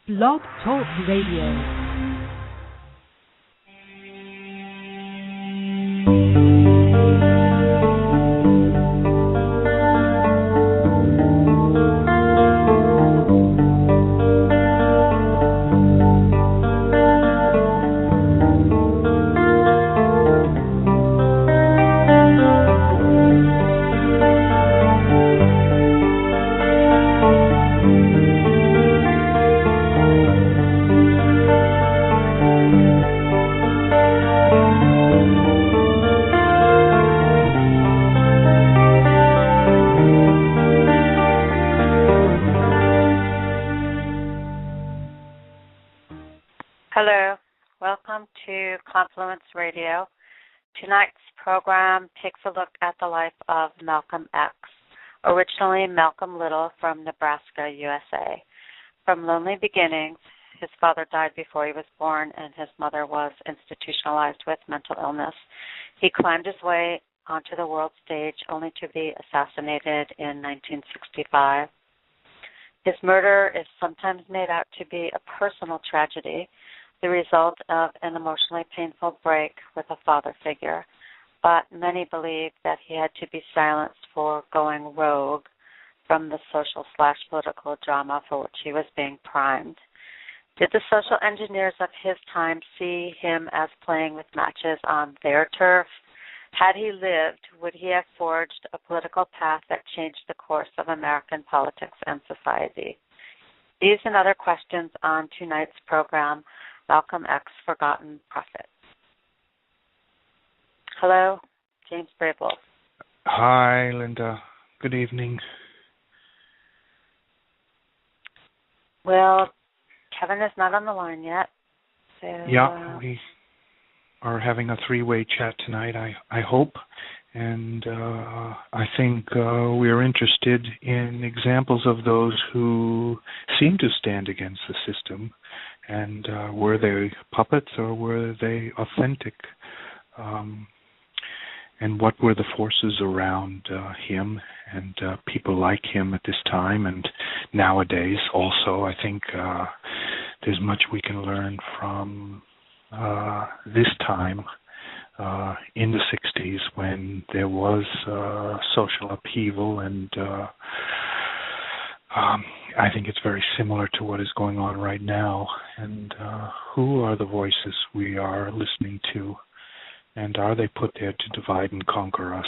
Blog Talk Radio. Radio. Tonight's program takes a look at the life of Malcolm X, originally Malcolm Little from Nebraska, USA. From lonely beginnings, his father died before he was born and his mother was institutionalized with mental illness. He climbed his way onto the world stage only to be assassinated in 1965. His murder is sometimes made out to be a personal tragedy, the result of an emotionally painful break with a father figure, but many believe that he had to be silenced for going rogue from the social/political drama for which he was being primed. Did the social engineers of his time see him as playing with matches on their turf? Had he lived, would he have forged a political path that changed the course of American politics and society? These and other questions on tonight's program, Malcolm X, Forgotten Prophet. Hello, James Brable. Hi, Linda. Good evening. Well, Kevin is not on the line yet. So, yeah, we are having a three-way chat tonight, I hope. And I think we are interested in examples of those who seem to stand against the system. And were they puppets or were they authentic? And what were the forces around him and people like him at this time and nowadays also? I think there's much we can learn from this time in the 60s when there was social upheaval and I think it's very similar to what is going on right now. And who are the voices we are listening to? And are they put there to divide and conquer us?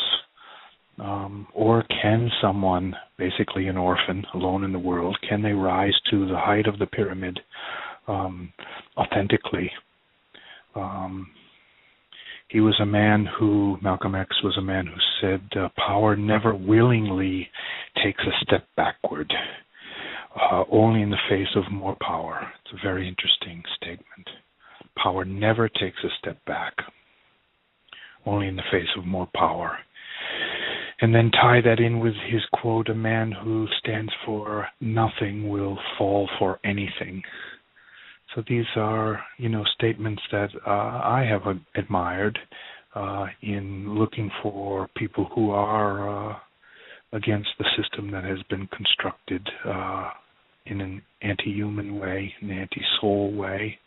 Or can someone, basically an orphan, alone in the world, can they rise to the height of the pyramid authentically? He was a man who, Malcolm X was a man who said, power never willingly takes a step backward. Only in the face of more power. It's a very interesting statement. Power never takes a step back. Only in the face of more power. And then tie that in with his quote, a man who stands for nothing will fall for anything. So these are, statements that I have admired in looking for people who are against the system that has been constructed in an anti-human way, an anti-soul way.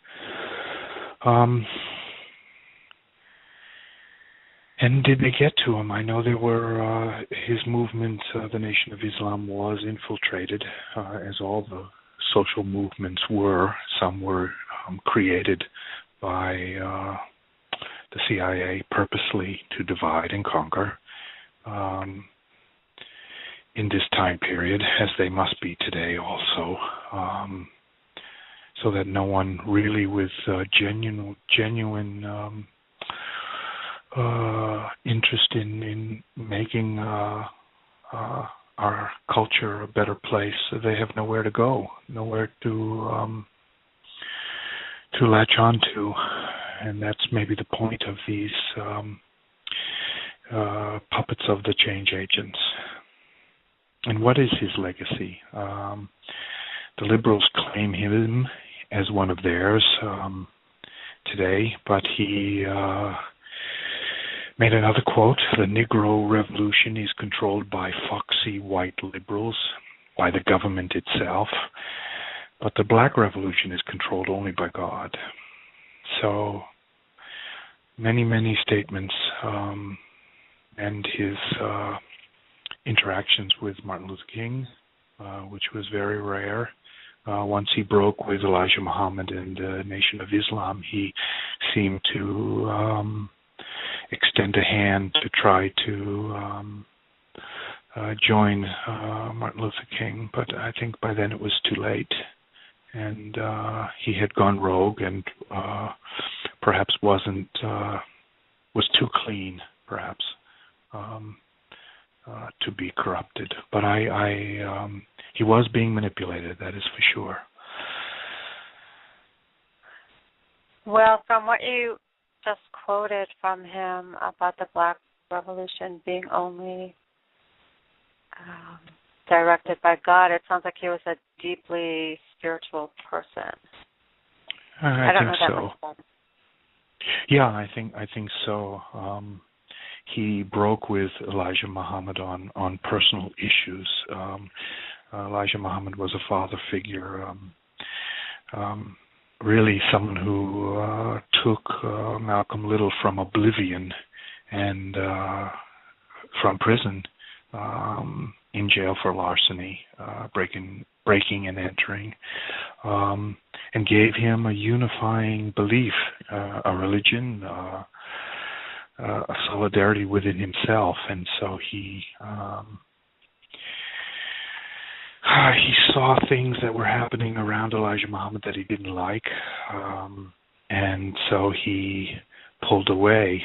And did they get to him? I know there were, his movement, the Nation of Islam, was infiltrated, as all the social movements were. Some were created by the CIA purposely to divide and conquer. In this time period, as they must be today also, so that no one really with genuine interest in making our culture a better place. They have nowhere to go, nowhere to latch on to, and that's maybe the point of these puppets of the change agents. And what is his legacy? The liberals claim him as one of theirs today, but he made another quote, the Negro Revolution is controlled by foxy white liberals, by the government itself. But the Black Revolution is controlled only by God. So many, many statements and his interactions with Martin Luther King, which was very rare. Once he broke with Elijah Muhammad and the Nation of Islam, he seemed to extend a hand to try to join Martin Luther King, but I think by then it was too late, and he had gone rogue and perhaps was too clean, perhaps, to be corrupted. But he was being manipulated, that is for sure. Well, from what you just quoted from him about the Black Revolution being only directed by God, it sounds like he was a deeply spiritual person. I don't think know so. that much. Yeah, I think so. He broke with Elijah Muhammad on personal issues. Elijah Muhammad was a father figure, really someone who took Malcolm Little from oblivion and from prison, in jail for larceny, breaking and entering, and gave him a unifying belief, a religion, a solidarity within himself. And so he saw things that were happening around Elijah Muhammad that he didn't like, and so he pulled away.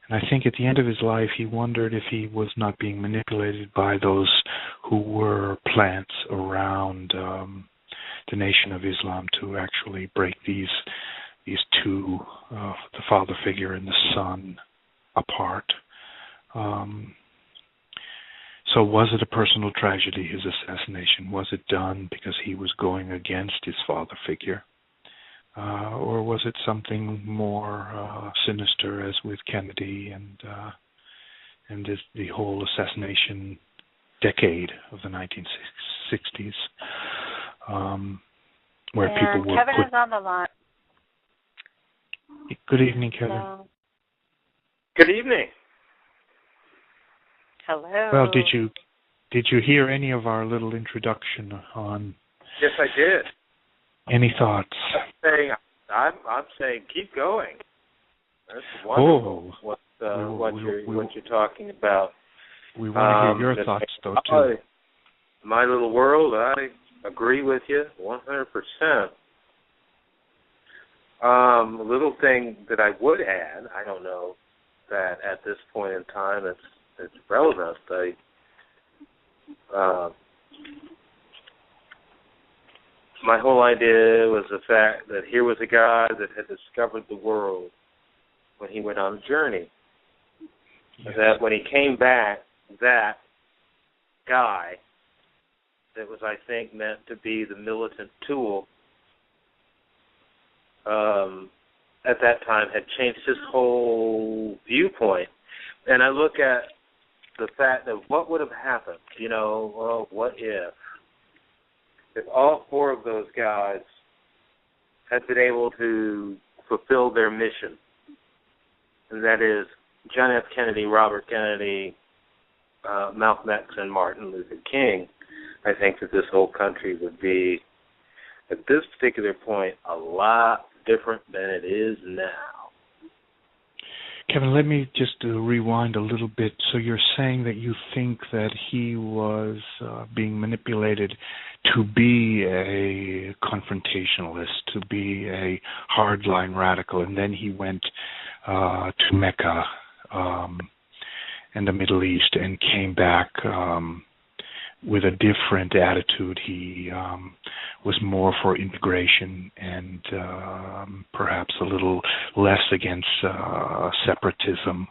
And I think at the end of his life, he wondered if he was not being manipulated by those who were plants around the Nation of Islam to actually break these two, the father figure and the son, apart. So was it a personal tragedy, his assassination? Was it done because he was going against his father figure? Or was it something more sinister, as with Kennedy and the whole assassination decade of the 1960s, where people were Kevin is on the line. Good evening, Kevin. Hello. Good evening. Hello. Well, did you hear any of our little introduction on? Yes, I did. Any thoughts? I'm saying keep going. That's wonderful. Oh, what you're talking about. We want to hear your thoughts, though, too. My little world, I agree with you 100%. A little thing that I would add, I don't know that at this point in time it's relevant. My whole idea was the fact that here was a guy that had discovered the world when he went on a journey. Yes. That when he came back, that guy that was, I think, meant to be the militant tool at that time had changed his whole viewpoint. And I look at the fact that what would have happened, what if all four of those guys had been able to fulfill their mission, and that is John F. Kennedy, Robert Kennedy, Malcolm X, and Martin Luther King, I think that this whole country would be, at this particular point, a lot different than it is now. Kevin, let me just rewind a little bit. So you're saying that you think that he was being manipulated to be a confrontationalist, to be a hardline radical, and then he went to Mecca and the Middle East and came back with a different attitude. He was more for integration and perhaps a little less against separatism.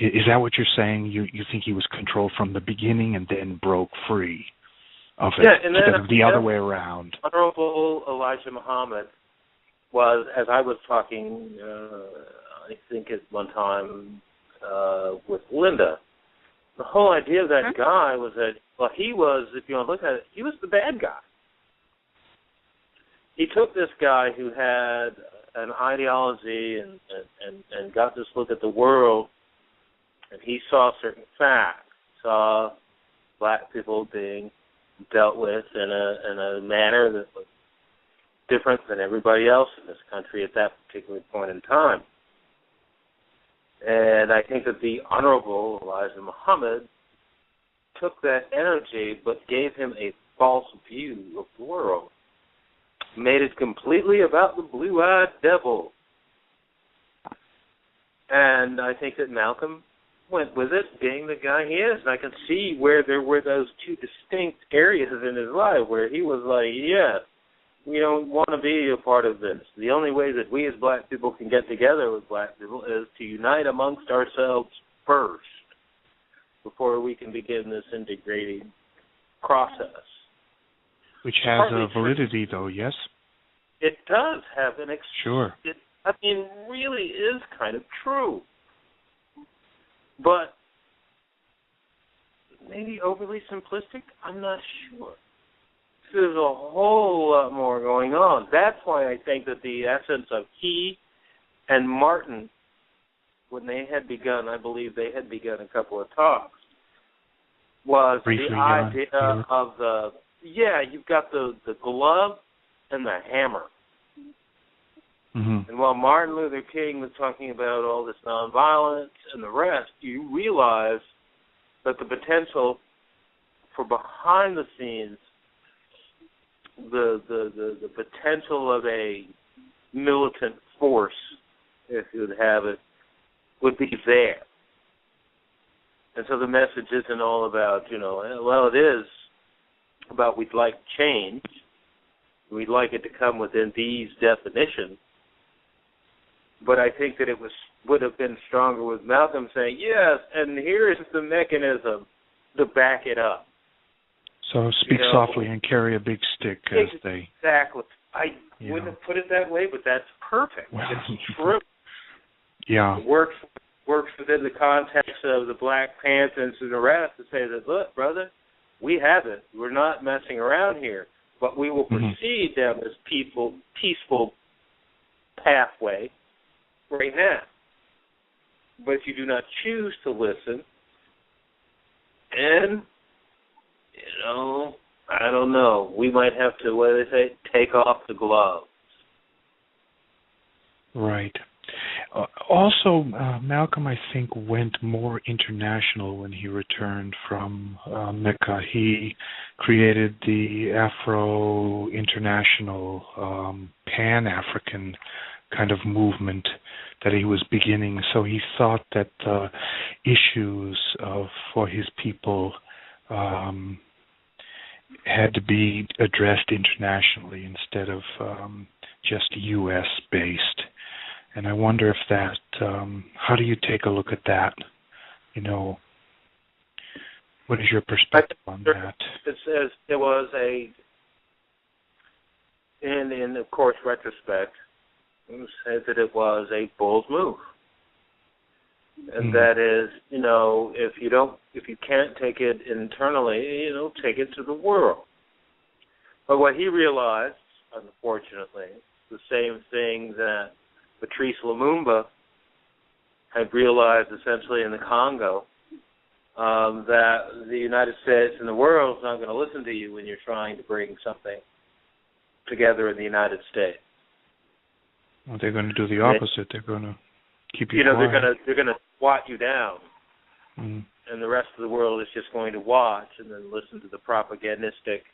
Is that what you're saying? You think he was controlled from the beginning and then broke free of it, instead of the other way around? Honorable Elijah Muhammad was, as I was talking, I think at one time with Linda, the whole idea of that guy was that, well, he was, if you want to look at it, he was the bad guy. he took this guy who had an ideology and got this look at the world, and he saw certain facts, saw black people being dealt with in a manner that was different than everybody else in this country at that particular point in time. And I think that the Honorable Elijah Muhammad took that energy but gave him a false view of the world, made it completely about the blue-eyed devil. And I think that Malcolm went with it, being the guy he is. And I can see where there were those two distinct areas in his life where he was like, yes, we don't want to be a part of this. The only way that we as black people can get together with black people is to unite amongst ourselves first before we can begin this integrating process. Which has a validity, though, yes? It does have an sure. It, really is kind of true. But maybe overly simplistic? I'm not sure. There's a whole lot more going on. That's why I think that the essence of he and Martin, when they had begun, I believe they had begun a couple of talks, was briefly, the idea of you've got the glove and the hammer. Mm-hmm. And while Martin Luther King was talking about all this nonviolence and the rest, you realize that the potential for behind the scenes, the potential of a militant force, if you would have it, would be there. And so the message isn't all about, it is about we'd like change. We'd like it to come within these definitions. But I think that it would have been stronger with Malcolm saying, yes, and here is the mechanism to back it up. So speak softly and carry a big stick, as they... Exactly. I wouldn't have put it that way, but that's perfect. Well, it's true. Yeah. It works within the context of the Black Panthers and the rest to say that, look, brother, we have it. We're not messing around here, but we will proceed down this peaceful pathway right now. But if you do not choose to listen, and, I don't know, we might have to, what do they say, take off the gloves. Right. Also, Malcolm, I think, went more international when he returned from Mecca. He created the Afro-International, Pan-African kind of movement that he was beginning. So he thought that the issues for his people had to be addressed internationally instead of just U.S.-based. And I wonder if that, how do you take a look at that? What is your perspective on that? It says there was in of course, retrospect, it said that it was a bold move. And that is, if you can't take it internally, take it to the world. But what he realized, unfortunately, the same thing that Patrice Lumumba had realized essentially in the Congo, that the United States and the world is not going to listen to you when you're trying to bring something together in the United States. Well, they're going to do the opposite. They're going to keep you quiet. They're going to swat you down, and the rest of the world is just going to watch and then listen to the propagandistic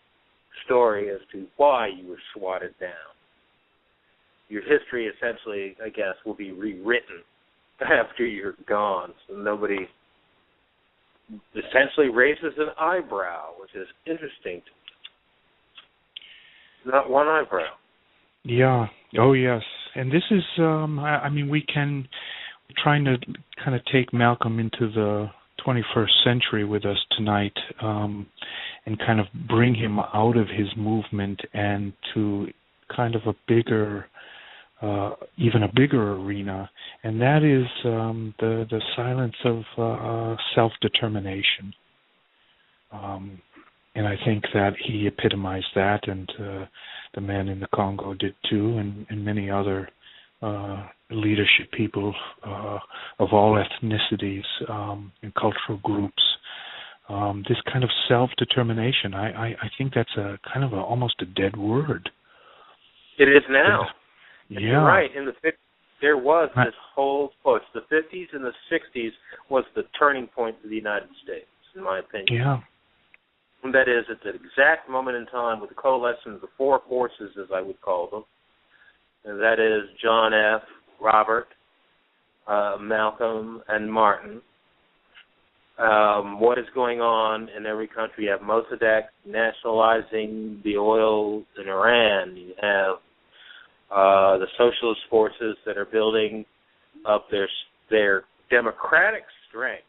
story as to why you were swatted down. Your history essentially, I guess, will be rewritten after you're gone. So nobody essentially raises an eyebrow, which is interesting. Not one eyebrow. Yeah. Oh, yes. And this is, we're trying to kind of take Malcolm into the 21st century with us tonight, and kind of bring him out of his movement and to kind of a bigger, even a bigger arena, and that is the silence of self-determination. And I think that he epitomized that, and the men in the Congo did too, and many other leadership people of all ethnicities and cultural groups. This kind of self-determination, I think that's a kind of almost a dead word. It is now. Yeah. You're right. In the 50s, there was this whole push. The 50s and the 60s was the turning point for the United States, in my opinion. Yeah. And that is, at the exact moment in time with the coalescence of the four forces, as I would call them, and that is John F., Robert, Malcolm, and Martin. What is going on in every country? You have Mossadegh nationalizing the oil in Iran. You have the socialist forces that are building up their democratic strength,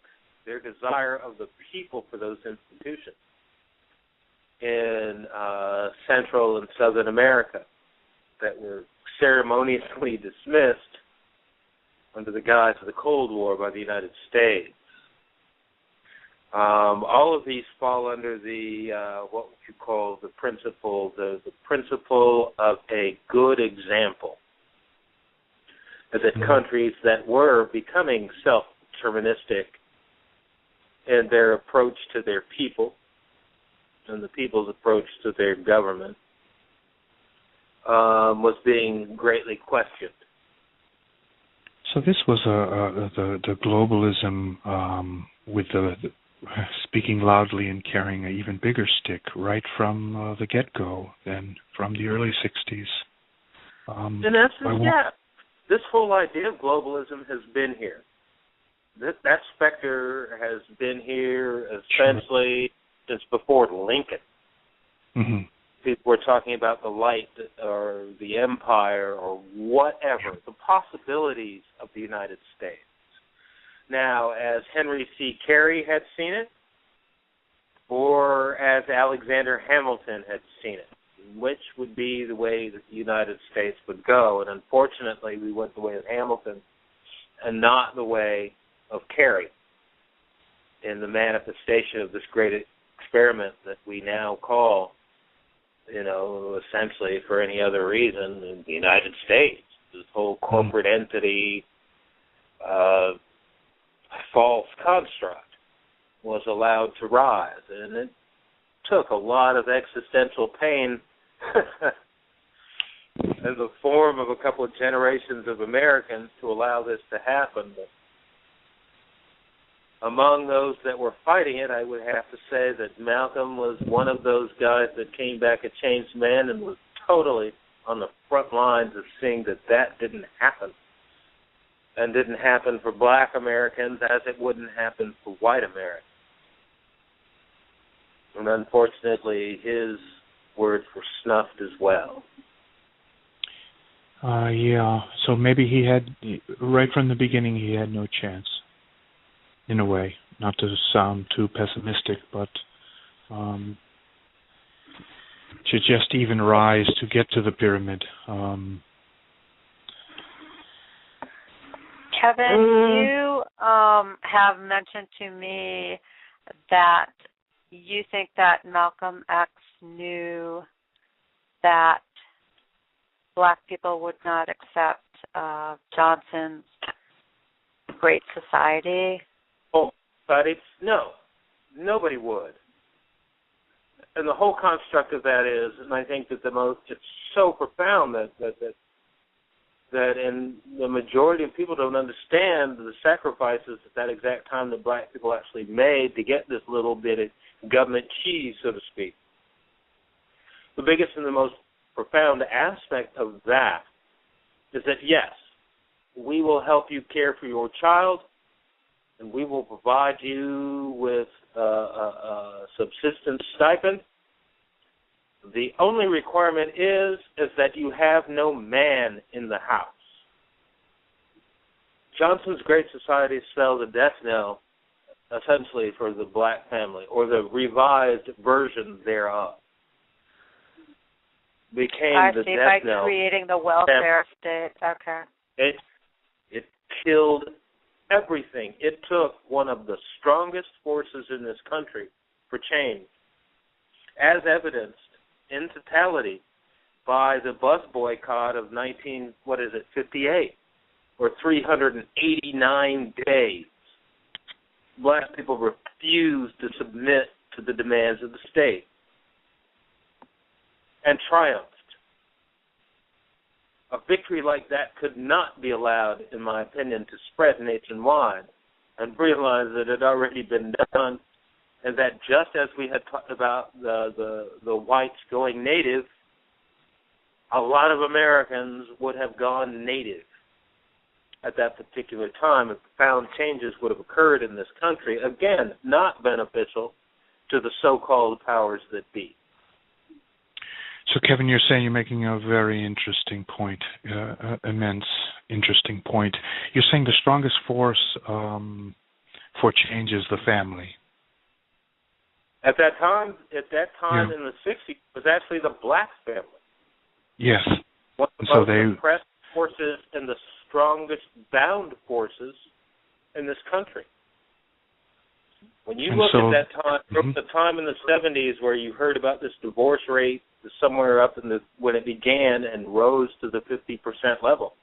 their desire of the people for those institutions in Central and Southern America that were ceremoniously dismissed under the guise of the Cold War by the United States. All of these fall under the what would you call the principle of a good example. That countries that were becoming self-deterministic in their approach to their people and the people's approach to their government was being greatly questioned. So this was the globalism with the speaking loudly and carrying an even bigger stick right from the get-go, then from the early 60s. In essence, yeah. This whole idea of globalism has been here. That specter has been here essentially since before Lincoln. Mm-hmm. People were talking about the light or the empire or whatever, the possibilities of the United States. Now, as Henry C. Carey had seen it, or as Alexander Hamilton had seen it, which would be the way that the United States would go. And unfortunately, we went the way of Hamilton and not the way of Carey in the manifestation of this great experiment that we now call, essentially for any other reason, the United States. This whole corporate entity, false construct was allowed to rise, and it took a lot of existential pain in the form of a couple of generations of Americans to allow this to happen. But among those that were fighting it, I would have to say that Malcolm was one of those guys that came back a changed man and was totally on the front lines of seeing that didn't happen. And didn't happen for black Americans as it wouldn't happen for white Americans. And unfortunately, his words were snuffed as well. Yeah, so maybe he had, right from the beginning, he had no chance, in a way. Not to sound too pessimistic, but to just even rise to get to the pyramid. Kevin, you have mentioned to me that you think that Malcolm X knew that black people would not accept Johnson's Great Society. Oh, but no, nobody would. And the whole construct of that is, and I think that it's so profound that in the majority of people don't understand the sacrifices at that exact time that black people actually made to get this little bit of government cheese, so to speak. The biggest and the most profound aspect of that is that, yes, we will help you care for your child, and we will provide you with a subsistence stipend. The only requirement is that you have no man in the house. Johnson's Great Society spelled the death knell essentially for the black family, or the revised version thereof. Became the death knell. By creating the welfare state. Okay. It killed everything. It took one of the strongest forces in this country for change, as evidenced in totality by the bus boycott of 58, or 389 days. Black people refused to submit to the demands of the state and triumphed. A victory like that could not be allowed, in my opinion, to spread nationwide, and realize that it had already been done, and that just as we had talked about the whites going native, a lot of Americans would have gone native at that particular time if profound changes would have occurred in this country, again, not beneficial to the so-called powers that be. So, Kevin, you're saying you're making a very interesting point, immense interesting point. You're saying the strongest force for change is the family. At that time Yeah. in the 60s, it was actually the black family. Yes. One of the most oppressed forces and the strongest bound forces in this country. When you look at that time, from the time in the 70s where you heard about this divorce rate somewhere up in when it began and rose to the 50% level,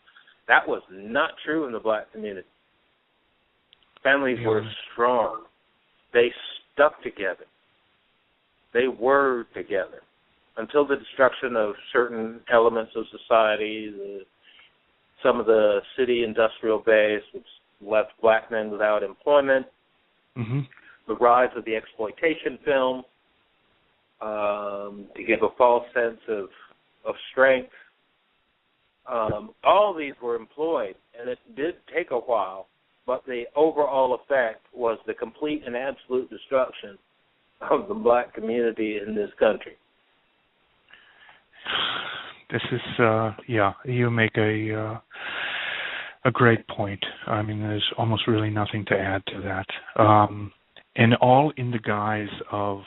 that was not true in the black community. Families were strong. They stuck together. They were together until the destruction of certain elements of society, some of the city industrial base, which left black men without employment, the rise of the exploitation film, to give a false sense of strength. All these were employed, and it did take a while, but the overall effect was the complete and absolute destruction of the black community in this country. This is, you make a great point. I mean, there's almost really nothing to add to that. And all in the guise of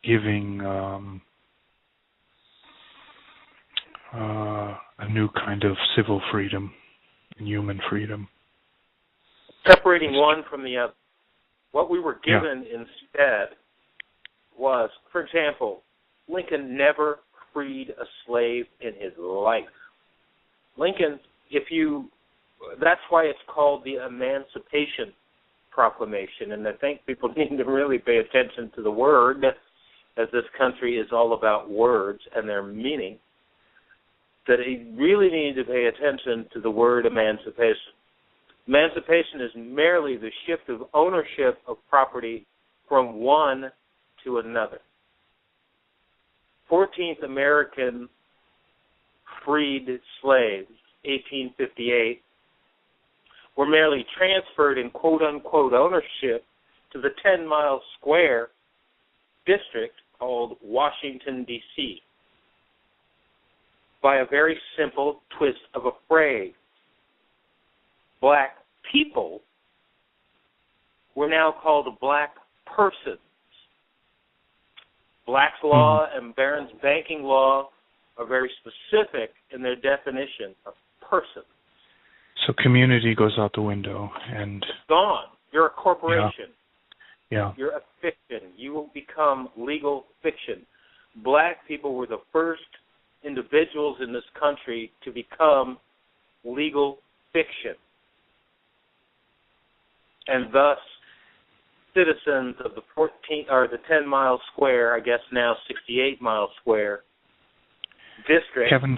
giving a new kind of civil freedom and human freedom. Separating one from the other. What we were given instead was, for example, Lincoln never freed a slave in his life. Lincoln, that's why it's called the Emancipation Proclamation, and I think people need to really pay attention to the word, as this country is all about words and their meaning, that they really need to pay attention to the word emancipation. Emancipation is merely the shift of ownership of property from one to another. 14th American freed slaves, 1858, were merely transferred in quote-unquote ownership to the 10-mile square district called Washington, D.C. by a very simple twist of a phrase. Black people were now called black persons. Black's law and Barron's banking law are very specific in their definition of person. So community goes out the window and gone. You're a corporation. Yeah. You're a fiction. You will become legal fiction. Black people were the first individuals in this country to become legal fiction, and thus citizens of the 10-mile square, I guess now 68-mile square district. Kevin,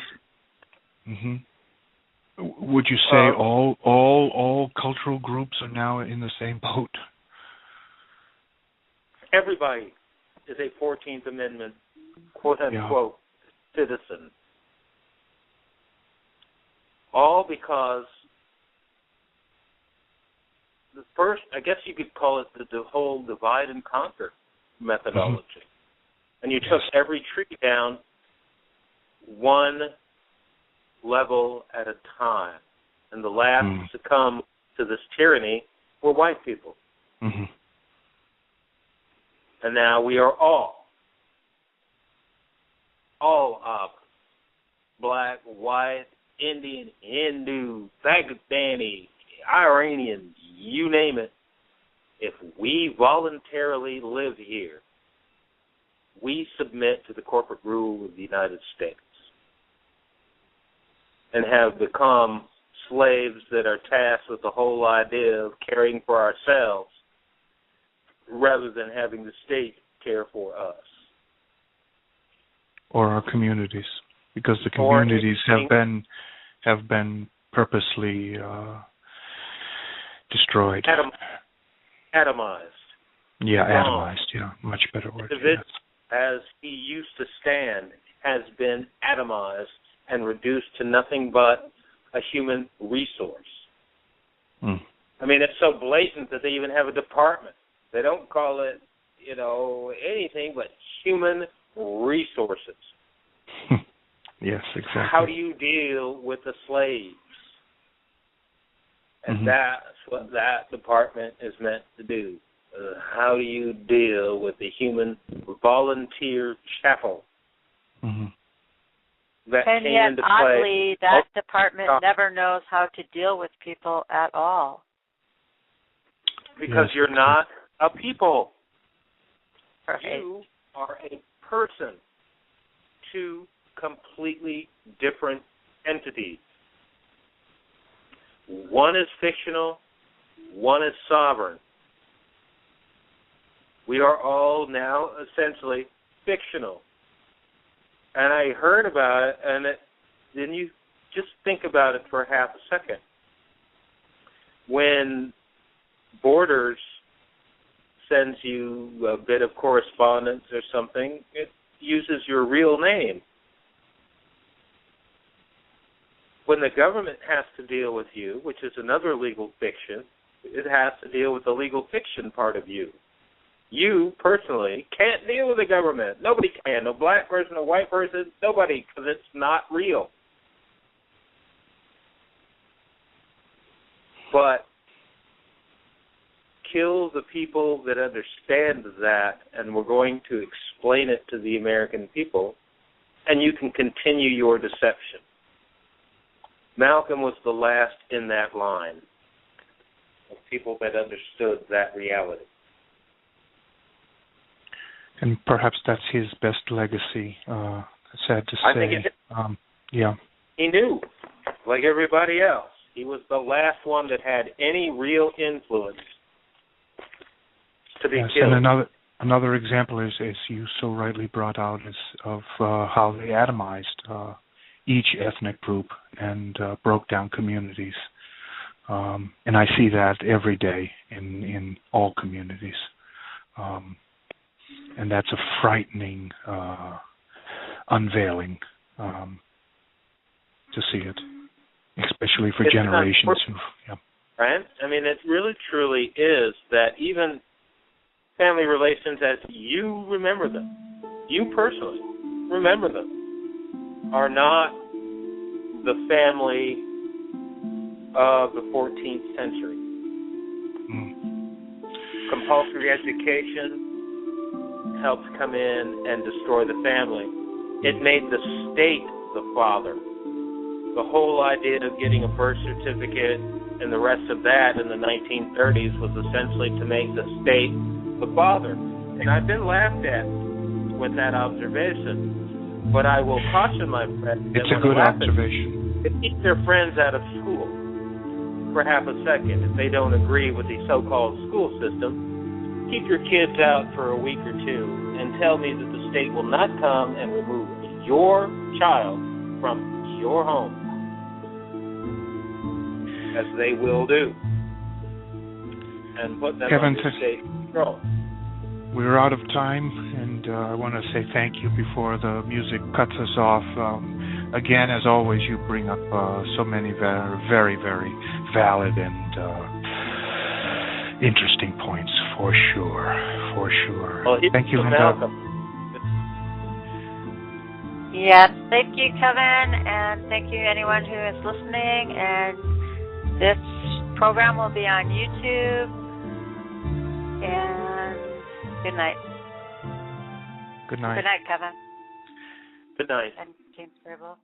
would you say all cultural groups are now in the same boat? Everybody is a 14th Amendment, quote-unquote, citizen. All because the first, I guess you could call it the whole divide and conquer methodology. And you took every tree down one level at a time. And the last to succumb to this tyranny were white people. And now we are all up, black, white, Indian, Hindu, Pakistani, Iranian, you name it. If we voluntarily live here, we submit to the corporate rule of the United States. and have become slaves that are tasked with the whole idea of caring for ourselves rather than having the state care for us. Or our communities, because the communities have been purposely destroyed. Atomized. Yeah, atomized. Yeah, much better word. Yes. As he used to stand, has been atomized and reduced to nothing but a human resource. Mm. I mean, it's so blatant that they even have a department. They don't call it, anything but human resources. Yes, exactly. How do you deal with the slaves? And that's what that department is meant to do. How do you deal with the human volunteer chapel that and came yet, into oddly, play? that department never knows how to deal with people at all. Because you're not a people. Right. You are a person. Two completely different entities. One is fictional, one is sovereign. We are all now essentially fictional. And I heard about it, and then you just think about it for half a second. When Borders sends you a bit of correspondence or something, it uses your real name. When the government has to deal with you, which is another legal fiction, it has to deal with the legal fiction part of you. You, personally, can't deal with the government. Nobody can. No black person, no white person, nobody, because it's not real. But kill the people that understand that, and we're going to explain it to the American people, and you can continue your deception. Malcolm was the last in that line of people that understood that reality. And perhaps that's his best legacy, sad to say. I think yeah. He knew, like everybody else. He was the last one that had any real influence to be killed. And another example is you so rightly brought out, is of how they atomized each ethnic group and broke down communities. And I see that every day in all communities. And that's a frightening unveiling to see it, especially for generations. Right? I mean, it really, truly is that even family relations as you remember them, you personally remember them, are not the family of the 14th century. Compulsory education helped come in and destroy the family. It made the state the father. The whole idea of getting a birth certificate and the rest of that in the 1930s was essentially to make the state the father. And I've been laughed at with that observation, but I will caution my friends that it's a good observation. To keep their friends out of school for half a second if they don't agree with the so-called school system. Keep your kids out for a week or two and tell me that the state will not come and remove your child from your home, as they will do, and put them under state control. We're out of time, and I want to say thank you before the music cuts us off. Again, as always, you bring up so many very, very valid and interesting points, for sure. Well, thank you, Linda. Yes, thank you, Kevin, and thank you anyone who is listening. And this program will be on YouTube. And good night. Good night. Good night, Kevin. Good night. And James Grable.